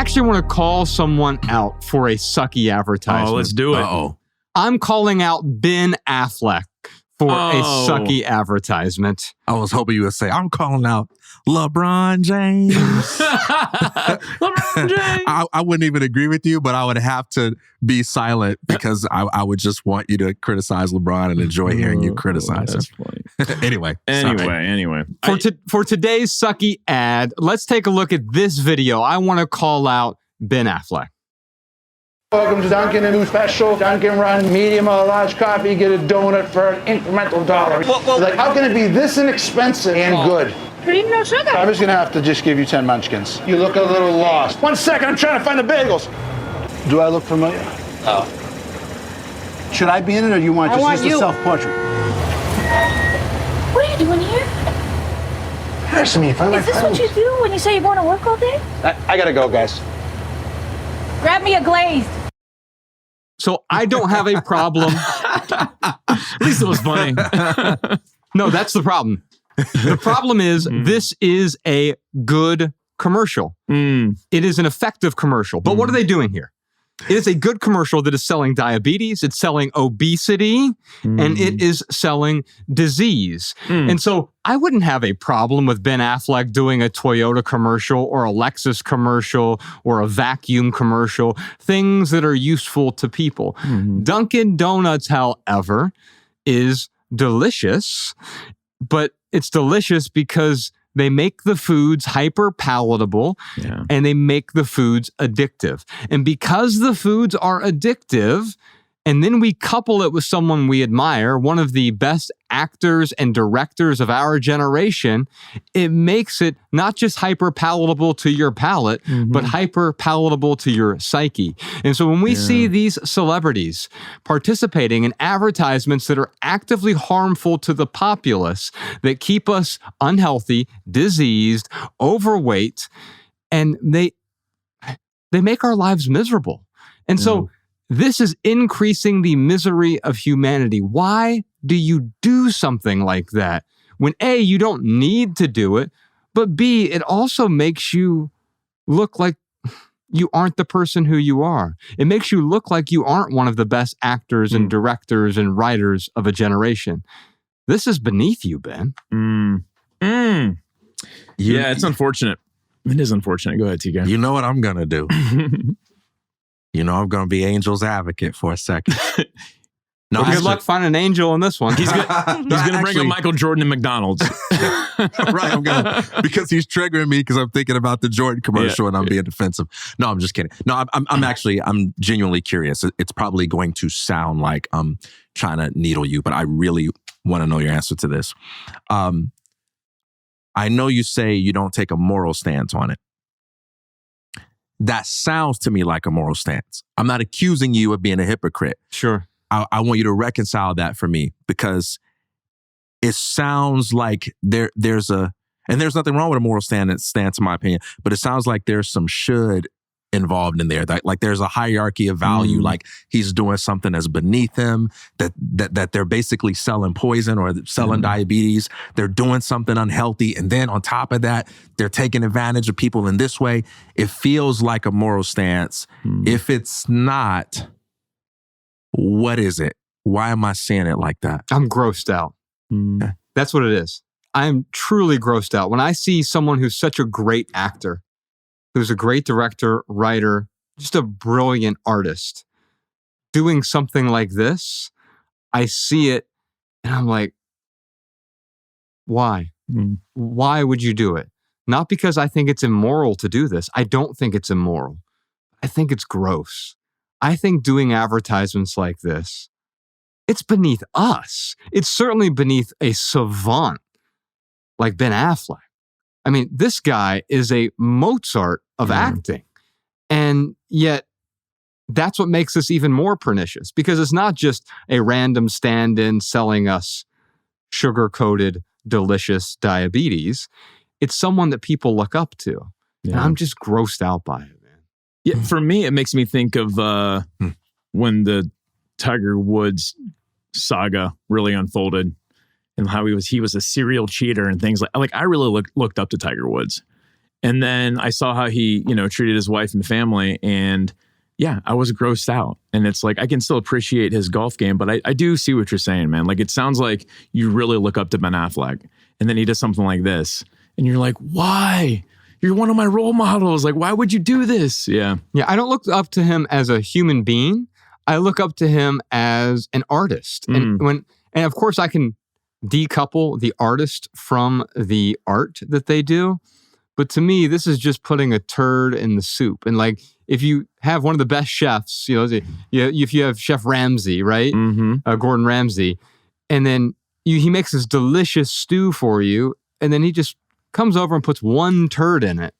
actually want to call someone out for a sucky advertisement. Oh, let's do it. Uh-oh. I'm calling out Ben Affleck for a sucky advertisement. I was hoping you would say, I'm calling out LeBron James. LeBron James. I wouldn't even agree with you, but I would have to be silent because I would just want you to criticize LeBron and enjoy hearing you criticize him. That's funny. Anyway. For today's sucky ad, let's take a look at this video. I want to call out Ben Affleck. Welcome to Dunkin', a new special. Dunkin' run, medium or large coffee, get a donut for an incremental $1. Like, how can it be this inexpensive and good? Cream, no sugar. I'm just gonna have to just give you 10 munchkins. You look a little lost. 1 second, I'm trying to find the bagels. Do I look familiar? Oh. Should I be in it, or you want just a self-portrait? What are you doing here? Here's me. Is this what you do when you say you're going to work all day? I gotta go, guys. Grab me a glazed. So I don't have a problem. At least it was funny. No, that's the problem. The problem is this is a good commercial. It is an effective commercial. But what are they doing here? It is a good commercial that is selling diabetes, it's selling obesity, and it is selling disease. And so I wouldn't have a problem with Ben Affleck doing a Toyota commercial or a Lexus commercial or a vacuum commercial, things that are useful to people. Dunkin' Donuts, however, is delicious, but it's delicious because they make the foods hyper palatable and they make the foods addictive. And because the foods are addictive, and then we couple it with someone we admire, one of the best actors and directors of our generation, it makes it not just hyper palatable to your palate, but hyper palatable to your psyche. And so when we see these celebrities participating in advertisements that are actively harmful to the populace, that keep us unhealthy, diseased, overweight, and they make our lives miserable. And so this is increasing the misery of humanity. Why do you do something like that when A, you don't need to do it, but B, it also makes you look like you aren't the person who you are. It makes you look like you aren't one of the best actors and directors and writers of a generation. This is beneath you, Ben. Yeah, it's unfortunate. It is unfortunate. Go ahead, TK. You know what I'm going to do? You know I'm going to be Angel's advocate for a second. No, good luck finding an angel in this one. He's going to bring up Michael Jordan and McDonald's. Right, because he's triggering me because I'm thinking about the Jordan commercial and I'm being defensive. No, I'm just kidding. No, I'm genuinely curious. It's probably going to sound like I'm trying to needle you, but I really want to know your answer to this. I know you say you don't take a moral stance on it. That sounds to me like a moral stance. I'm not accusing you of being a hypocrite. Sure. I want you to reconcile that for me because it sounds like there's nothing wrong with a moral stance in my opinion, but it sounds like there's some should involved in there. Like there's a hierarchy of value, like he's doing something that's beneath him, that they're basically selling poison or selling diabetes. They're doing something unhealthy. And then on top of that, they're taking advantage of people in this way. It feels like a moral stance. If it's not, what is it? Why am I seeing it like that? I'm grossed out. That's what it is. I'm truly grossed out. When I see someone who's such a great actor, who's a great director, writer, just a brilliant artist, doing something like this, I see it and I'm like, why? Why would you do it? Not because I think it's immoral to do this. I don't think it's immoral. I think it's gross. I think doing advertisements like this, it's beneath us. It's certainly beneath a savant like Ben Affleck. I mean, this guy is a Mozart of acting. And yet, that's what makes this even more pernicious because it's not just a random stand-in selling us sugar-coated, delicious diabetes. It's someone that people look up to. And I'm just grossed out by it, man. Yeah, for me, it makes me think of when the Tiger Woods saga really unfolded. And how he was a serial cheater and things like I really looked up to Tiger Woods. And then I saw how he, treated his wife and family. And yeah, I was grossed out. And it's like, I can still appreciate his golf game, but I do see what you're saying, man. Like, it sounds like you really look up to Ben Affleck. And then he does something like this. And you're like, why? You're one of my role models. Like, why would you do this? Yeah. Yeah, I don't look up to him as a human being. I look up to him as an artist. And of course I can decouple the artist from the art that they do. But to me, this is just putting a turd in the soup. And like, if you have one of the best chefs, if you have Chef Ramsay, right? Gordon Ramsay, and then he makes this delicious stew for you, and then he just comes over and puts one turd in it.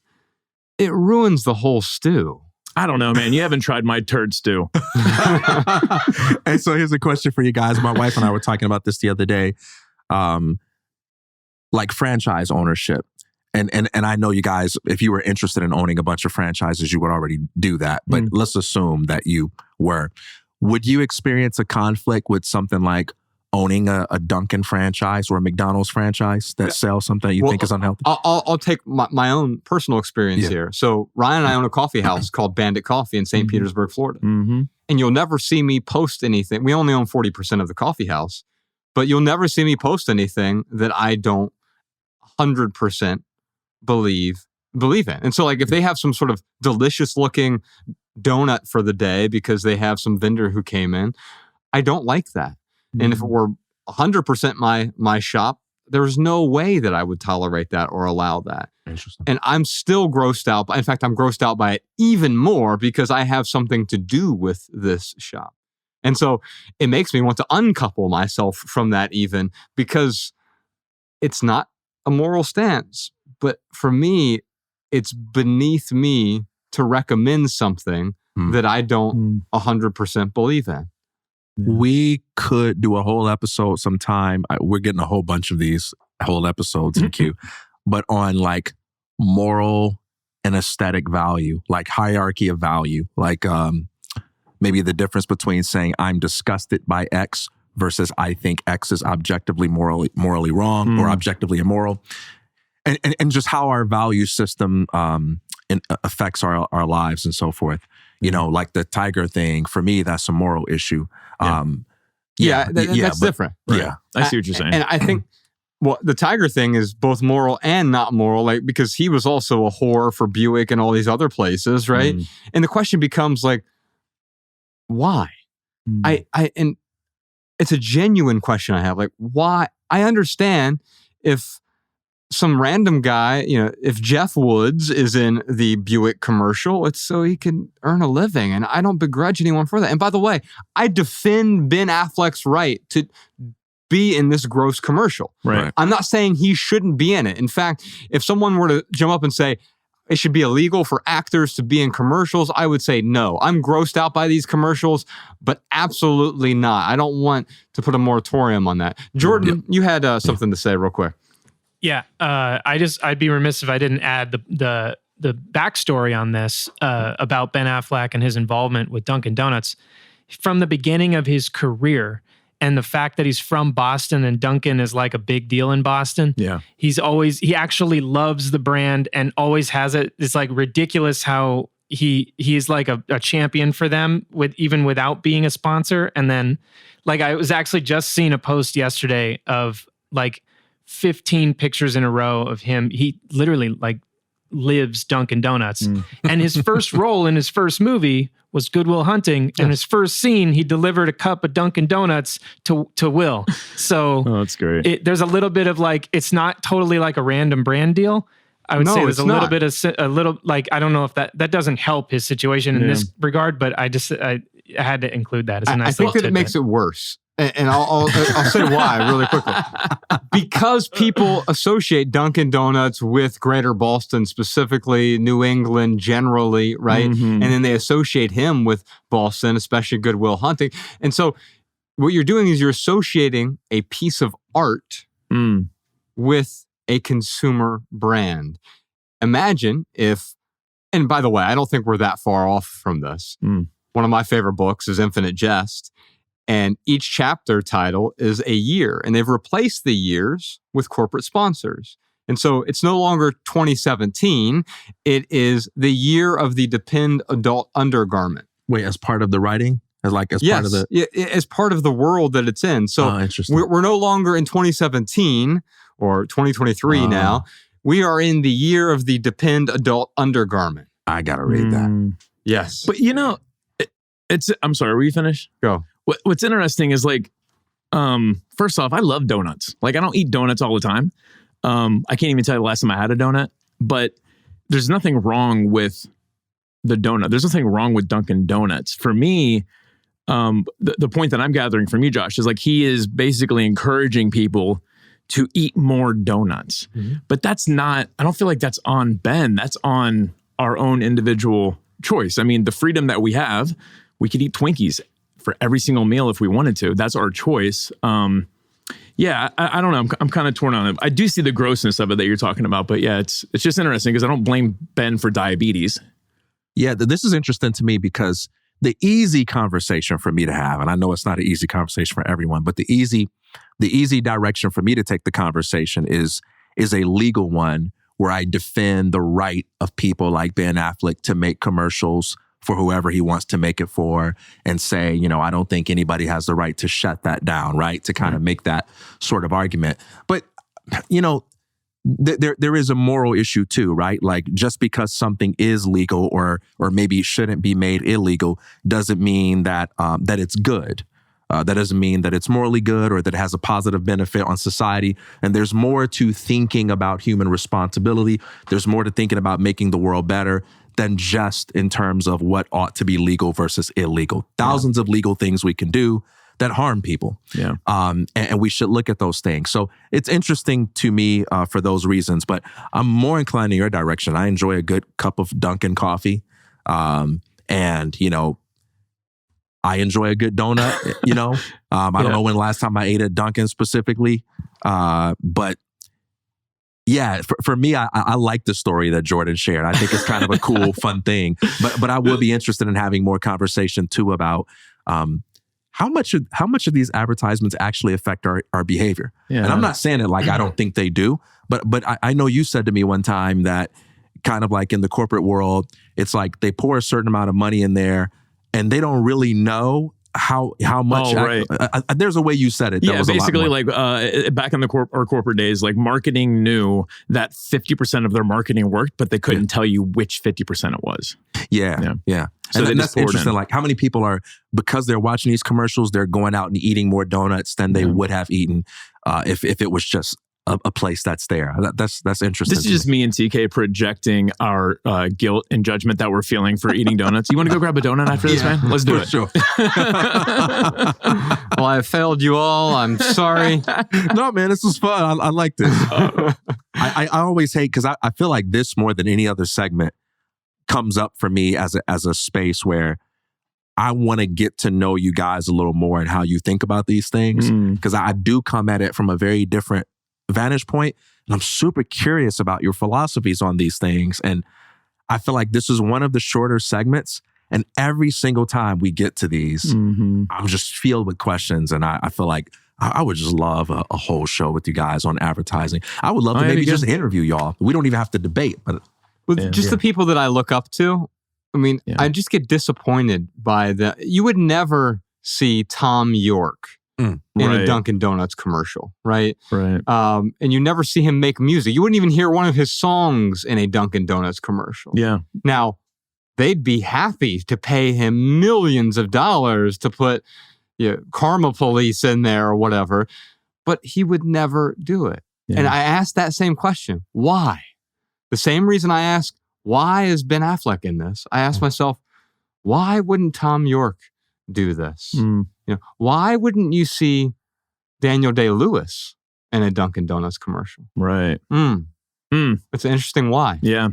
It ruins the whole stew. I don't know, man. You haven't tried my turd stew. And so here's a question for you guys. My wife and I were talking about this the other day. Like franchise ownership. And I know you guys, if you were interested in owning a bunch of franchises, you would already do that. But let's assume that you were. Would you experience a conflict with something like owning a Dunkin' franchise or a McDonald's franchise that sells something that you think is unhealthy? I'll take my own personal experience here. So Ryan and I own a coffee house called Bandit Coffee in St. Petersburg, Florida. And you'll never see me post anything. We only own 40% of the coffee house, but you'll never see me post anything that I don't 100% believe in. And so like if they have some sort of delicious looking donut for the day because they have some vendor who came in, I don't like that. And if it were 100% my shop, there's no way that I would tolerate that or allow that. Interesting. And I'm still grossed out. In fact, I'm grossed out by it even more because I have something to do with this shop. And so it makes me want to uncouple myself from that even because it's not a moral stance. But for me, it's beneath me to recommend something that I don't 100% believe in. We could do a whole episode sometime. We're getting a whole bunch of these whole episodes in queue, but on like moral and aesthetic value, like hierarchy of value, like maybe the difference between saying I'm disgusted by X versus I think X is objectively morally wrong or objectively immoral. And just how our value system affects our lives and so forth. Like the tiger thing, for me, that's a moral issue. That's different. Right. Yeah. I see what you're saying. And I think, the tiger thing is both moral and not moral, like because he was also a whore for Buick and all these other places, right? And the question becomes like, why? And it's a genuine question I have. Like, why? I understand if some random guy, if Jeff Woods is in the Buick commercial, it's so he can earn a living. And I don't begrudge anyone for that. And by the way, I defend Ben Affleck's right to be in this gross commercial. Right. I'm not saying he shouldn't be in it. In fact, if someone were to jump up and say, it should be illegal for actors to be in commercials, I would say no. I'm grossed out by these commercials, but absolutely not. I don't want to put a moratorium on that. Jordan, you had something to say real quick. Yeah, I'd be remiss if I didn't add the backstory on this about Ben Affleck and his involvement with Dunkin' Donuts from the beginning of his career, and the fact that he's from Boston and Dunkin' is like a big deal in Boston. Yeah, he actually loves the brand and always has it. It's like ridiculous how he's like a champion for them even without being a sponsor. And then, like, I was actually just seeing a post yesterday of like 15 pictures in a row of him. He literally like lives Dunkin' Donuts. And his first role in his first movie was Good Will Hunting. And his first scene, he delivered a cup of Dunkin' Donuts to Will. So that's great. There's a little bit of like, it's not totally like a random brand deal. I would say there's a little like, I don't know if that doesn't help his situation in this regard, but I had to include that as a nice I think that tidbit. it makes it worse. And I'll say why really quickly. Because people associate Dunkin' Donuts with Greater Boston, specifically New England generally, right? And then they associate him with Boston, especially Good Will Hunting. And so what you're doing is you're associating a piece of art with a consumer brand. Imagine if, and by the way, I don't think we're that far off from this. One of my favorite books is Infinite Jest. And each chapter title is a year. And they've replaced the years with corporate sponsors. And so it's no longer 2017. It is the year of the Depend adult undergarment. Wait, as part of the writing? Part of the... Yeah, as part of the world that it's in. So interesting. we're no longer in 2017 or 2023 now. We are in the year of the Depend adult undergarment. I got to read that. Yes. But I'm sorry, were you finished? Go. What's interesting is first off, I love donuts. Like, I don't eat donuts all the time. I can't even tell you the last time I had a donut, but there's nothing wrong with the donut. There's nothing wrong with Dunkin' Donuts. For me, the point that I'm gathering from you, Josh, is he is basically encouraging people to eat more donuts. Mm-hmm. But that's not, I don't feel like that's on Ben. That's on our own individual choice. I mean, the freedom that we have, we could eat Twinkies for every single meal if we wanted to. That's our choice. I don't know. I'm kind of torn on it. I do see the grossness of it that you're talking about, but yeah, it's just interesting because I don't blame Ben for diabetes. Yeah, this is interesting to me because the easy conversation for me to have, and I know it's not an easy conversation for everyone, but the easy direction for me to take the conversation is a legal one where I defend the right of people like Ben Affleck to make commercials for whoever he wants to make it for and say, I don't think anybody has the right to shut that down, right? To kind of make that sort of argument. But, there is a moral issue too, right? Like, just because something is legal or maybe shouldn't be made illegal doesn't mean that it's good. That doesn't mean that it's morally good or that it has a positive benefit on society. And there's more to thinking about human responsibility. There's more to thinking about making the world better than just in terms of what ought to be legal versus illegal. Thousands of legal things we can do that harm people. Yeah. And we should look at those things. So it's interesting to me for those reasons, but I'm more inclined in your direction. I enjoy a good cup of Dunkin' coffee. I enjoy a good donut, I don't know when the last time I ate at Dunkin' specifically, but yeah, for me, I like the story that Jordan shared. I think it's kind of a cool, fun thing, but I would be interested in having more conversation too about how much of these advertisements actually affect our behavior. Yeah. And I'm not saying it like I don't think they do, but I know you said to me one time that kind of like in the corporate world, it's like they pour a certain amount of money in there and they don't really know how much. Oh, right. There's a way you said it. That was basically back in our corporate days, like marketing knew that 50% of their marketing worked, but they couldn't tell you which 50% it was. Yeah. So and that's interesting. Like, how many people are, because they're watching these commercials, they're going out and eating more donuts than they would have eaten if it was just a place that's there. That's interesting. This is just me and TK projecting our guilt and judgment that we're feeling for eating donuts. You want to go grab a donut after this, man? Let's do it. Sure. Well, I failed you all. I'm sorry. No, man, this was fun. I like this. I always hate, because I feel like this more than any other segment comes up for me as a space where I want to get to know you guys a little more and how you think about these things, because I do come at it from a very different vantage point, and I'm super curious about your philosophies on these things. And I feel like this is one of the shorter segments, and every single time we get to these, I'm just filled with questions, and I feel like I would just love a whole show with you guys on advertising. I would love to maybe just interview y'all. We don't even have to debate, but the people that I look up to, I mean, I just get disappointed by you would never see Tom York in a Dunkin' Donuts commercial, right? Right. And you never see him make music. You wouldn't even hear one of his songs in a Dunkin' Donuts commercial. Yeah. Now, they'd be happy to pay him millions of dollars to put Karma Police in there or whatever, but he would never do it. Yeah. And I asked that same question. Why? The same reason I asked, why is Ben Affleck in this? I asked myself, why wouldn't Tom York do this? Why wouldn't you see Daniel Day-Lewis in a Dunkin' Donuts commercial? Right. It's an interesting why. Yeah.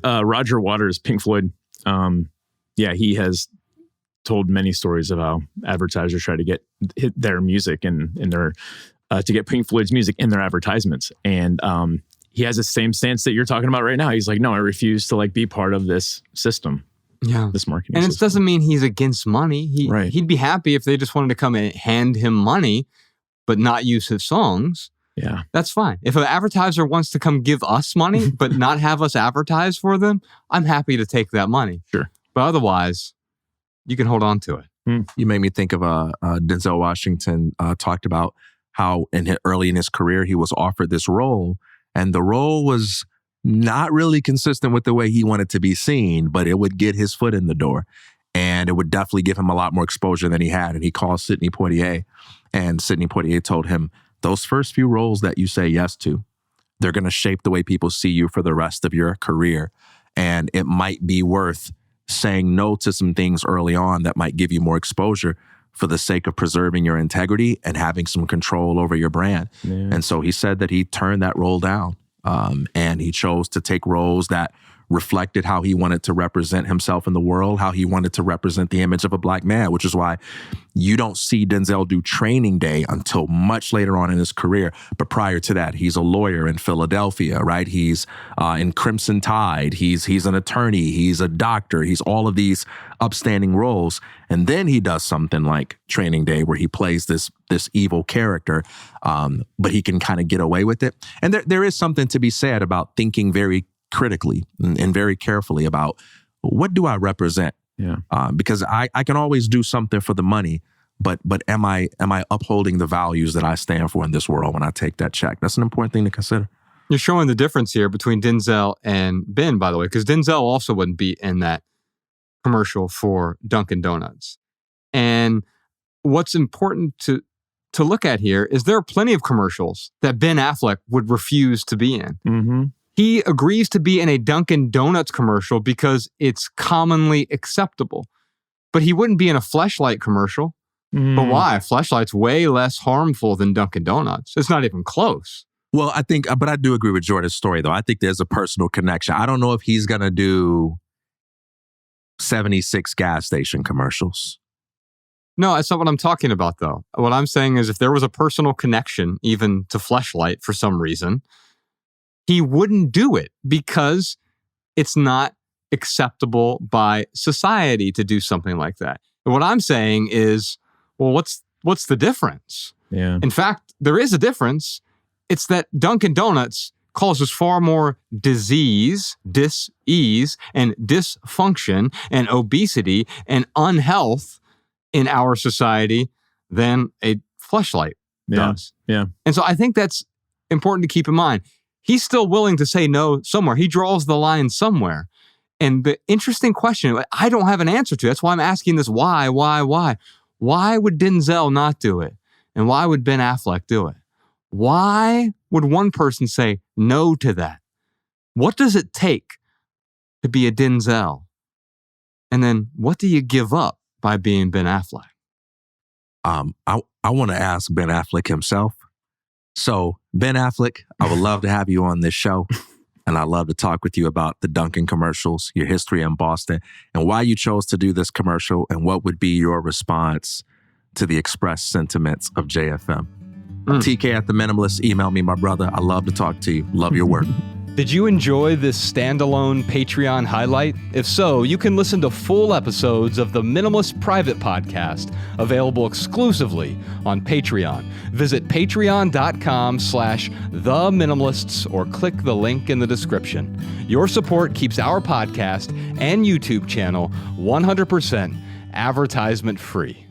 Roger Waters, Pink Floyd. He has told many stories of how advertisers try to get their music and their to get Pink Floyd's music in their advertisements. And he has the same stance that you're talking about right now. He's like, no, I refuse to be part of this system. Yeah. This marketing and system. It doesn't mean he's against money. He'd be happy if they just wanted to come and hand him money, but not use his songs. Yeah. That's fine. If an advertiser wants to come give us money, but not have us advertise for them, I'm happy to take that money. Sure. But otherwise, you can hold on to it. You made me think of Denzel Washington talked about how early in his career, he was offered this role, and the role was not really consistent with the way he wanted to be seen, but it would get his foot in the door. And it would definitely give him a lot more exposure than he had. And he called Sidney Poitier, and Sidney Poitier told him, those first few roles that you say yes to, they're going to shape the way people see you for the rest of your career. And it might be worth saying no to some things early on that might give you more exposure for the sake of preserving your integrity and having some control over your brand. Yeah. And so he said that he turned that role down, and he chose to take roles that reflected how he wanted to represent himself in the world, how he wanted to represent the image of a Black man, which is why you don't see Denzel do Training Day until much later on in his career. But prior to that, he's a lawyer in Philadelphia, right? He's in Crimson Tide. He's an attorney. He's a doctor. He's all of these upstanding roles. And then he does something like Training Day where he plays this evil character, but he can kind of get away with it. And there is something to be said about thinking very critically and very carefully about what do I represent? Yeah. Because I can always do something for the money, but am I upholding the values that I stand for in this world when I take that check? That's an important thing to consider. You're showing the difference here between Denzel and Ben, by the way, because Denzel also wouldn't be in that commercial for Dunkin' Donuts. And what's important to look at here is there are plenty of commercials that Ben Affleck would refuse to be in. Mm-hmm. He agrees to be in a Dunkin' Donuts commercial because it's commonly acceptable. But he wouldn't be in a Fleshlight commercial. But why? Fleshlight's way less harmful than Dunkin' Donuts. It's not even close. Well, I think, but I do agree with Jordan's story, though. I think there's a personal connection. I don't know if he's going to do 76 gas station commercials. No, that's not what I'm talking about, though. What I'm saying is if there was a personal connection, even to Fleshlight for some reason, he wouldn't do it because it's not acceptable by society to do something like that. And what I'm saying is, well, what's the difference? Yeah. In fact, there is a difference. It's that Dunkin' Donuts causes far more disease, dis-ease, and dysfunction, and obesity, and unhealth in our society than a Fleshlight does. Yeah. And so I think that's important to keep in mind. He's still willing to say no somewhere. He draws the line somewhere. And the interesting question, I don't have an answer to. That's why I'm asking this why? Why would Denzel not do it? And why would Ben Affleck do it? Why would one person say no to that? What does it take to be a Denzel? And then what do you give up by being Ben Affleck? I want to ask Ben Affleck himself. So, Ben Affleck, I would love to have you on this show. And I'd love to talk with you about the Dunkin' commercials, your history in Boston, and why you chose to do this commercial, and what would be your response to the expressed sentiments of JFM. TK at The Minimalists, email me, my brother. I love to talk to you. Love your work. Did you enjoy this standalone Patreon highlight? If so, you can listen to full episodes of the Minimalist Private Podcast, available exclusively on Patreon. Visit patreon.com/theminimalists or click the link in the description. Your support keeps our podcast and YouTube channel 100% advertisement free.